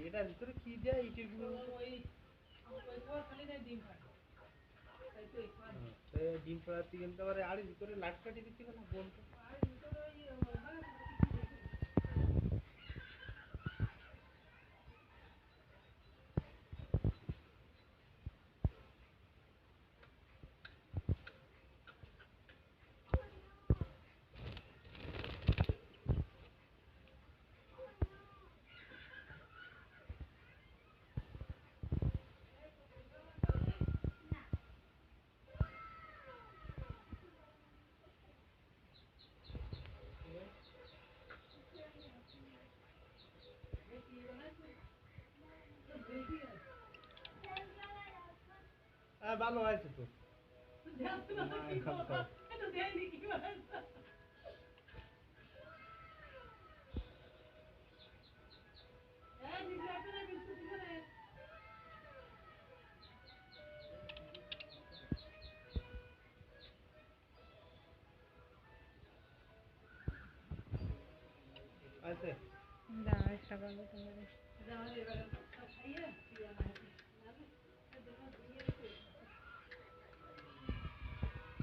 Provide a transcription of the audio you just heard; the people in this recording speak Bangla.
এটার ভিতরে কি দেয় ইটের গুঁড়ো? ডিম পাড়াতে কিন্তু আবার আড়ির ভিতরে লাট কাটি দিতে না বোনটা। ভালো হয়েছে তো। আছে দাঁড়া একটা গল্প তোমার